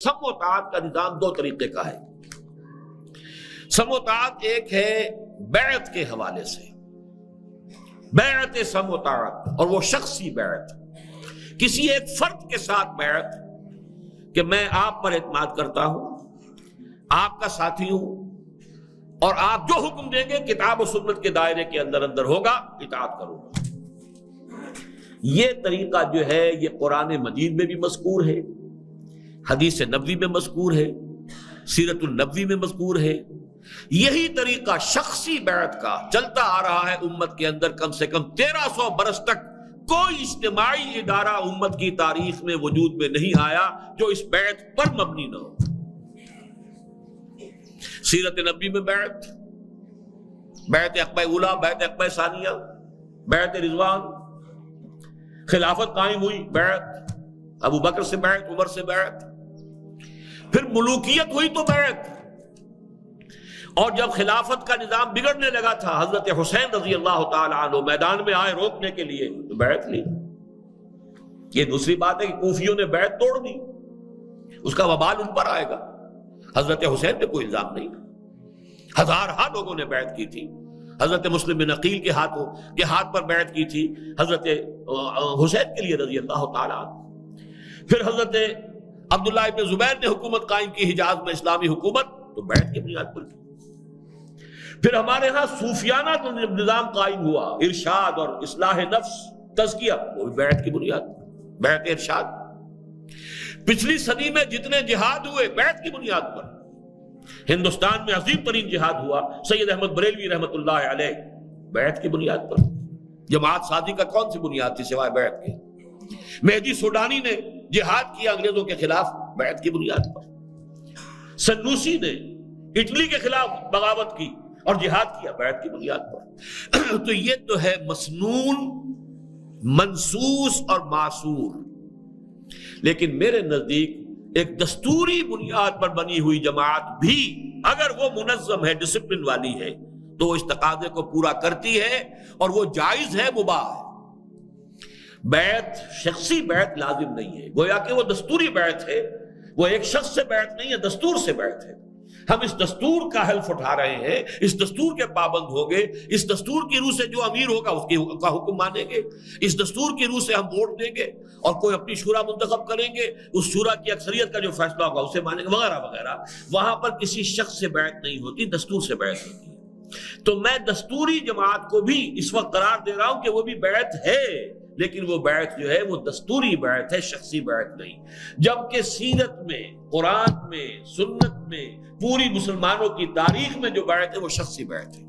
سم و طاعت کا نظام دو طریقے کا ہے. سم و طاعت ایک ہے بیعت کے حوالے سے، بیعت سم و طاعت، اور وہ شخصی بیعت، کسی ایک فرد کے ساتھ بیعت کہ میں آپ پر اعتماد کرتا ہوں، آپ کا ساتھی ہوں، اور آپ جو حکم دیں گے کتاب و سنت کے دائرے کے اندر ہوگا، اطاعت کروں گا. یہ طریقہ جو ہے یہ قرآن مجید میں بھی مذکور ہے، حدیث نبوی میں مذکور ہے، سیرت النبوی میں مذکور ہے. یہی طریقہ شخصی بیعت کا چلتا آ رہا ہے امت کے اندر. کم سے کم 1300 برس تک کوئی اجتماعی ادارہ امت کی تاریخ میں وجود میں نہیں آیا جو اس بیعت پر مبنی نہ ہو. سیرت نبی میں بیعت، بیعت عقبہ اولیٰ، بیعت عقبہ ثانیہ، بیعت رضوان، خلافت قائم ہوئی، بیعت ابو بکر سے بیعت، عمر سے بیعت، پھر ملوکیت ہوئی تو بیعت، اور جب خلافت کا نظام بگڑنے لگا تھا حضرت حسین رضی اللہ تعالی عنہ میدان میں آئے روکنے کے لیے تو بیعت لی. یہ دوسری بات ہے کہ کوفیوں نے بیعت توڑ دی، اس کا وبال ان پر آئے گا. حضرت حسین پہ کوئی الزام نہیں، ہزارہا لوگوں نے بیعت کی تھی. حضرت مسلم بن عقیل کے ہاتھ پر بیعت کی تھی حضرت حسین کے لیے رضی اللہ تعالی عنہ. پھر حضرت عبداللہ ابن زبیر نے حکومت قائم کی حجاز میں، اسلامی حکومت، تو بیعت کی بنیاد پر کی. پھر ہمارے ہاں صوفیانہ نظام قائم ہوا، ارشاد اور اصلاح نفس، تزکیہ، وہ بھی بیعت کی بنیاد، بیعت ارشاد. پچھلی صدی میں جتنے جہاد ہوئے بیعت کی بنیاد پر. ہندوستان میں عظیم ترین جہاد ہوا سید احمد بریلوی رحمت اللہ علیہ، بیعت کی بنیاد پر. جماعت سازی کا کون سی بنیاد تھی سوائے بیعت کے؟ مہدی سوڈانی نے جہاد کیا انگریزوں کے خلاف، بیعت کی بنیاد پر. سنوسی نے اٹلی کے خلاف بغاوت کی اور جہاد کیا، بیعت کی بنیاد پر. تو یہ تو ہے مسنون، منصوص اور معصور. لیکن میرے نزدیک ایک دستوری بنیاد پر بنی ہوئی جماعت بھی اگر وہ منظم ہے، ڈسپلن والی ہے، تو اس تقاضے کو پورا کرتی ہے اور وہ جائز ہے، مباح ہے. بیعت، شخصی بیعت لازم نہیں ہے، گویا کہ وہ دستوری بیعت ہے، وہ ایک شخص سے بیعت نہیں ہے، دستور سے بیعت ہے. ہم اس دستور کا حلف اٹھا رہے ہیں، اس دستور کے پابند ہوں گے، اس دستور کی روح سے جو امیر ہوگا اس کا حکم مانیں گے، اس دستور کی روح سے ہم ووٹ دیں گے اور کوئی اپنی شورا منتخب کریں گے، اس شورا کی اکثریت کا جو فیصلہ ہوگا اسے مانیں گے، وغیرہ وغیرہ. وہاں پر کسی شخص سے بیعت نہیں ہوتی، دستور سے بیعت ہوتی ہے. تو میں دستوری جماعت کو بھی اس وقت قرار دے رہا ہوں کہ وہ بھی بیعت ہے، لیکن وہ بیعت جو ہے وہ دستوری بیعت ہے، شخصی بیعت نہیں. جبکہ سیرت میں، قرآن میں، سنت میں، پوری مسلمانوں کی تاریخ میں جو بیعت ہے وہ شخصی بیعت ہے.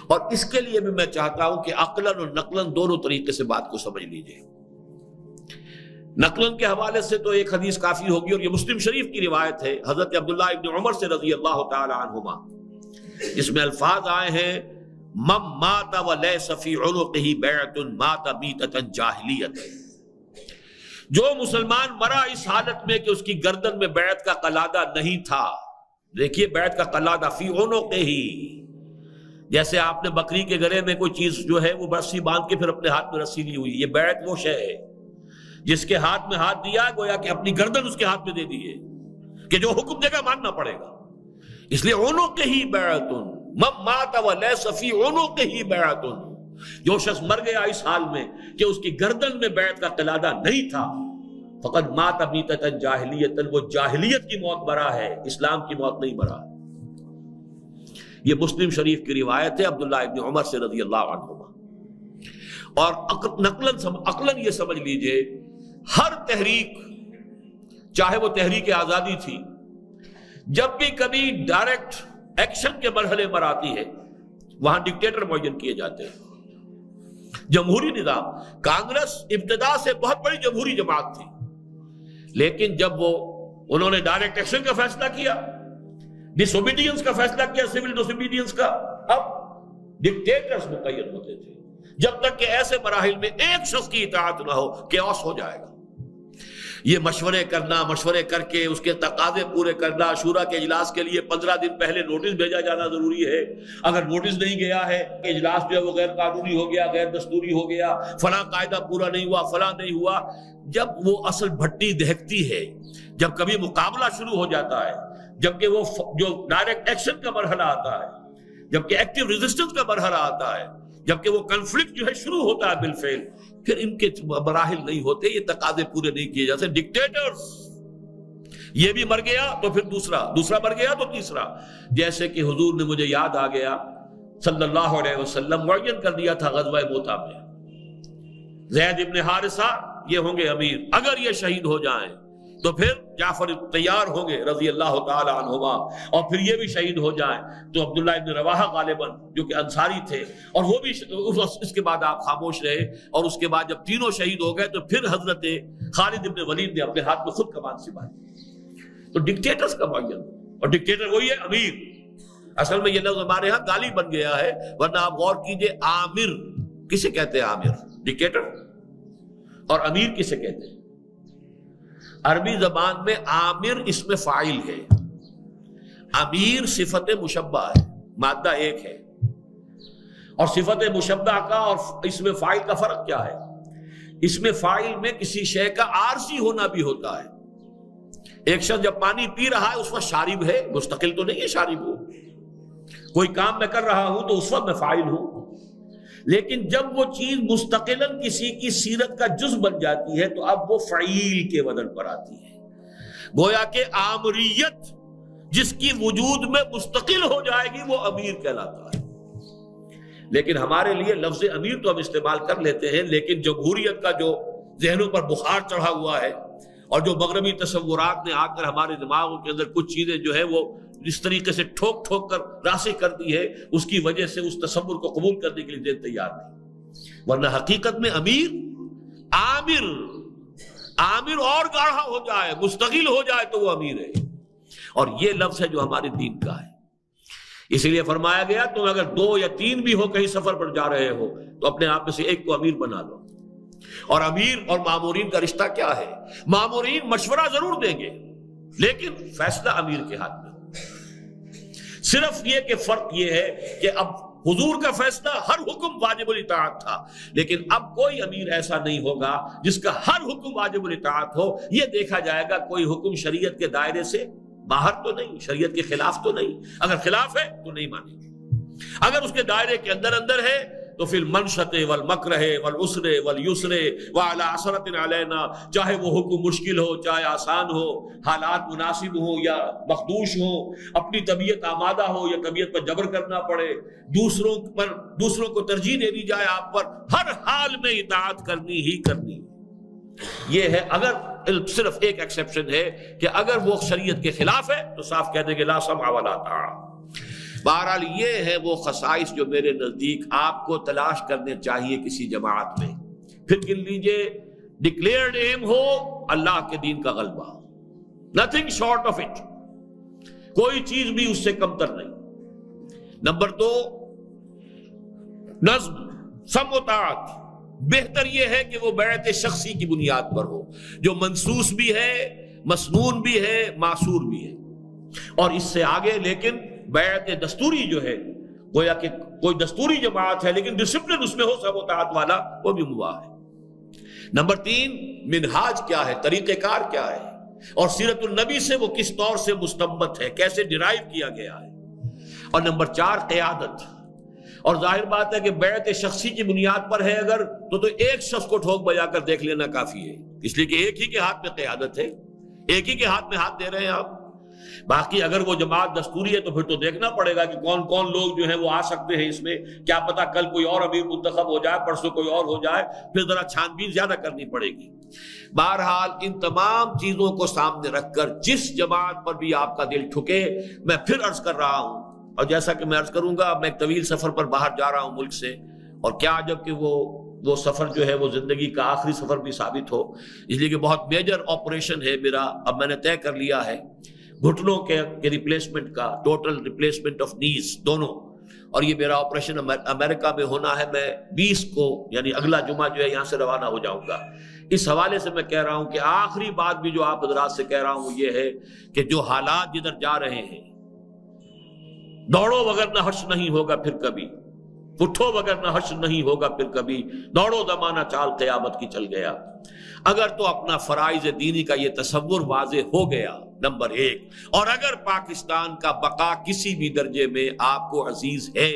اور اس کے لیے بھی میں چاہتا ہوں کہ عقلاً اور نقلاً دونوں طریقے سے بات کو سمجھ لیجئے. نقلاً کے حوالے سے تو ایک حدیث کافی ہوگی، اور یہ مسلم شریف کی روایت ہے حضرت عبداللہ ابن عمر سے رضی اللہ تعالی عنہما، جس میں الفاظ آئے ہیں من مات ولیس فی عنقہ بیعۃ مات میتۃ جاہلیۃ. جو مسلمان مرا اس حالت میں کہ اس کی گردن میں بیعت کا قلادہ نہیں تھا. دیکھیے بیعت کا قلادہ فی عنقہ، جیسے آپ نے بکری کے گلے میں کوئی چیز جو ہے وہ رسی باندھ کے پھر اپنے ہاتھ میں رسی لی ہوئی. یہ بیعت وہ شے ہے جس کے ہاتھ میں ہاتھ دیا گویا کہ اپنی گردن اس کے ہاتھ میں دے دی ہے کہ جو حکم دے گا ماننا پڑے گا. اس لیے عنقہ بیعۃ من مات ولیس فی عنقہ بیعۃ. جو شخص مر گیا اس حال میں کہ اس کی گردن میں بیعت کا قلادہ نہیں تھا، فقد مات میتۃ جاہلیۃ، وہ جاہلیت کی موت مرا ہے، اسلام کی موت نہیں مرا. یہ مسلم شریف کی روایت ہے عبداللہ ابن عمر سے رضی اللہ عنہما. اور عقلاً یہ سمجھ لیجئے، ہر تحریک، چاہے وہ تحریک آزادی تھی، جب بھی کبھی ڈائریکٹ ایکشن کے مرحلے پر آتی ہے وہاں ڈکٹیٹر معین کیے جاتے ہیں. جمہوری نظام، کانگریس ابتدا سے بہت بڑی جمہوری جماعت تھی، لیکن جب انہوں نے ڈائریکٹ ایکشن کا فیصلہ کیا، ڈس اوبیڈینس کا فیصلہ کیا، سول ڈس اوبیڈینس کا، اب ڈکٹیٹرز مقید ہوتے تھے. جب تک کہ ایسے مراحل میں ایک شخص کی اطاعت نہ ہو، کیوس ہو جائے گا. یہ مشورے کرنا، مشورے کر کے اس کے تقاضے پورے کرنا، شورا کے اجلاس کے لیے 15 دن پہلے نوٹس بھیجا جانا ضروری ہے. اگر نوٹس نہیں گیا ہے کہ اجلاس جو ہے وہ غیر قانونی ہو گیا، غیر دستوری ہو گیا، فلاں قاعدہ پورا نہیں ہوا، فلاں نہیں ہوا، جب وہ اصل بھٹی دہکتی ہے، جب کبھی مقابلہ شروع ہو جاتا ہے، جبکہ وہ جو ڈائریکٹ ایکشن کا مرحلہ آتا ہے، جبکہ ایکٹیو ریزسٹنس کا مرحلہ آتا ہے، جبکہ وہ کنفلکٹ جو ہے شروع ہوتا ہے بالفعل، پھر ان کے مراحل نہیں ہوتے، یہ تقاضے پورے نہیں کیے جاتے. ڈکٹیٹرز، یہ بھی مر گیا تو پھر دوسرا مر گیا تو تیسرا. جیسے کہ حضور نے، مجھے یاد آ گیا، صلی اللہ علیہ وسلم معین کر دیا تھا غزوہ موتا میں، زید ابن حارثہ یہ ہوں گے امیر، اگر یہ شہید ہو جائیں تو پھر جعفر تیار ہوں گے رضی اللہ تعالی عنہما، اور پھر یہ بھی شہید ہو جائیں تو عبداللہ ابن رواحہ غالباً جو کہ انصاری تھے، اور وہ بھی اس کے بعد آپ خاموش رہے. اور اس کے بعد جب تینوں شہید ہو گئے تو پھر حضرت خالد ابن ولید نے اپنے ہاتھ میں خود کمان سنبھالی. تو ڈکٹیٹرز کا معین، اور ڈکٹیٹر وہی ہے امیر. اصل میں یہ لفظ ہمارے ہاں گالی بن گیا ہے، ورنہ آپ غور کیجئے، عامر کسے کہتے ہیں؟ عامر ڈکٹیٹر. اور امیر کسے کہتے ہیں؟ عربی زبان میں عامر اسم فاعل ہے، امیر صفت مشبہ ہے، مادہ ایک ہے. اور صفت مشبہ کا اور اسم فاعل کا فرق کیا ہے؟ اسم فاعل میں کسی شے کا عارضی ہونا بھی ہوتا ہے. ایک شخص جب پانی پی رہا ہے اس وقت شارب ہے، مستقل تو نہیں ہے شارب ہو. کوئی کام میں کر رہا ہوں تو اس وقت میں فاعل ہوں. لیکن جب وہ چیز مستقلاً کسی کی سیرت کا جز بن جاتی ہے تو اب وہ فعیل کے وزن پر آتی ہے. گویا کہ آمریت جس کی وجود میں مستقل ہو جائے گی وہ امیر کہلاتا ہے. لیکن ہمارے لیے لفظ امیر تو ہم استعمال کر لیتے ہیں، لیکن جمہوریت کا جو ذہنوں پر بخار چڑھا ہوا ہے اور جو مغربی تصورات نے آ کر ہمارے دماغوں کے اندر کچھ چیزیں جو ہے وہ اس طریقے سے ٹھوک ٹھوک کر راسخ کر دی ہے، اس کی وجہ سے اس تصور کو قبول کرنے کے لیے دل تیار نہیں. ورنہ حقیقت میں امیر، عامر اور گاڑھا ہو جائے، مستقل ہو جائے تو وہ امیر ہے. اور یہ لفظ ہے جو ہمارے دین کا ہے. اسی لیے فرمایا گیا تم اگر 2 یا 3 بھی ہو کہیں سفر پر جا رہے ہو تو اپنے آپ میں سے ایک کو امیر بنا لو. اور امیر اور مامورین کا رشتہ کیا ہے؟ مامورین مشورہ ضرور دیں گے لیکن فیصلہ امیر کے ہاتھ میں. صرف یہ کہ فرق یہ ہے کہ اب حضور کا فیصلہ ہر حکم واجب الاطاعت تھا، لیکن اب کوئی امیر ایسا نہیں ہوگا جس کا ہر حکم واجب الاطاعت ہو. یہ دیکھا جائے گا کوئی حکم شریعت کے دائرے سے باہر تو نہیں، شریعت کے خلاف تو نہیں. اگر خلاف ہے تو نہیں مانیں گے، اگر اس کے دائرے کے اندر ہے تو پھر منشط والمکر والعسر والیسر وعلی عسرۃ علینا، چاہے وہ حکم مشکل ہو چاہے آسان ہو، حالات مناسب ہو یا مخدوش ہو، اپنی طبیعت آمادہ ہو یا طبیعت پر جبر کرنا پڑے، دوسروں کو ترجیح دے دی جائے، آپ پر ہر حال میں اطاعت کرنی ہی کرنی. یہ ہے. اگر صرف ایک ایکسیپشن ہے کہ اگر وہ شریعت کے خلاف ہے تو صاف کہہ دیں گے لا سمع ولا طاعہ. بہرحال یہ ہے وہ خصائص جو میرے نزدیک آپ کو تلاش کرنے چاہیے کسی جماعت میں. پھر گن لیجئے، ڈکلیئرڈ ایم ہو اللہ کے دین کا غلبہ، نتھنگ شارٹ آف اٹ، کوئی چیز بھی اس سے کمتر نہیں. نمبر 2، نظم، سمع و طاعت. بہتر یہ ہے کہ وہ بیعت شخصی کی بنیاد پر ہو، جو منصوص بھی ہے، مسنون بھی ہے، معصور بھی ہے. اور اس سے آگے لیکن بیعت دستوری جو ہے، گویا کہ کوئی دستوری جماعت ہے لیکن ڈسپلن اس میں ہو سب و طاعت والا، وہ بھی مباح ہے. نمبر 3، منہاج کیا ہے، طریقہ کار کیا ہے، اور سیرت النبی سے وہ کس طور سے مستنبط ہے، کیسے ڈرائیو کیا گیا ہے. اور نمبر 4، قیادت. اور ظاہر بات ہے کہ بیعت شخصی کی بنیاد پر ہے اگر تو ایک شخص کو ٹھوک بجا کر دیکھ لینا کافی ہے، اس لیے کہ ایک ہی کے ہاتھ میں قیادت ہے، ایک ہی کے ہاتھ میں ہاتھ دے رہے ہیں آپ. باقی اگر وہ جماعت دستوری ہے تو پھر تو دیکھنا پڑے گا کہ کون کون لوگ جو ہیں وہ آ سکتے ہیں اس میں. کیا پتا کل کوئی اور امیر منتخب ہو جائے، پرسوں کوئی اور ہو جائے، پھر ذرا چھان بین زیادہ کرنی پڑے گی. بہرحال ان تمام چیزوں کو سامنے رکھ کر جس جماعت پر بھی آپ کا دل ٹھکے، میں پھر عرض کر رہا ہوں، اور جیسا کہ میں عرض کروں گا، میں ایک طویل سفر پر باہر جا رہا ہوں ملک سے، اور کیا عجب کہ وہ سفر جو ہے وہ زندگی کا آخری سفر بھی ثابت ہو، اس لیے کہ بہت میجر آپریشن ہے میرا. اب میں نے طے کر لیا ہے گھٹنوں کے ریپلیسمنٹ کا، ٹوٹل ریپلیسمنٹ آف نیز دونوں، اور یہ میرا آپریشن امریکہ میں ہونا ہے. میں 20 کو یعنی اگلا جمعہ جو ہے یہاں سے روانہ ہو جاؤں گا. اس حوالے سے میں کہہ رہا ہوں کہ آخری بات بھی جو آپ حضرات سے کہہ رہا ہوں وہ یہ ہے کہ جو حالات جدھر جا رہے ہیں، دوڑو وگر نہ حشر نہیں ہوگا پھر کبھی. اٹھو وگر نہ حشر نہیں ہوگا پھر کبھی، دوڑو زمانہ چال قیامت کی چل گیا۔ اگر تو اپنا فرائض دینی کا یہ تصور واضح ہو گیا نمبر ایک، اور اگر پاکستان کا بقا کسی بھی درجے میں آپ کو عزیز ہے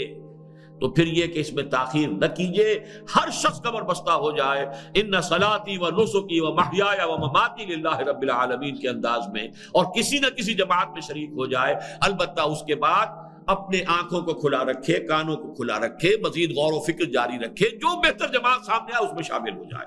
تو پھر یہ کہ اس میں تاخیر نہ کیجئے، ہر شخص کمر بستہ ہو جائے ان صلاتی و نسکی و محیای و مماتی للہ رب العالمین کے انداز میں، اور کسی نہ کسی جماعت میں شریک ہو جائے۔ البتہ اس کے بعد اپنے آنکھوں کو کھلا رکھے، کانوں کو کھلا رکھے، مزید غور و فکر جاری رکھے، جو بہتر جماعت سامنے آئے اس میں شامل ہو جائے۔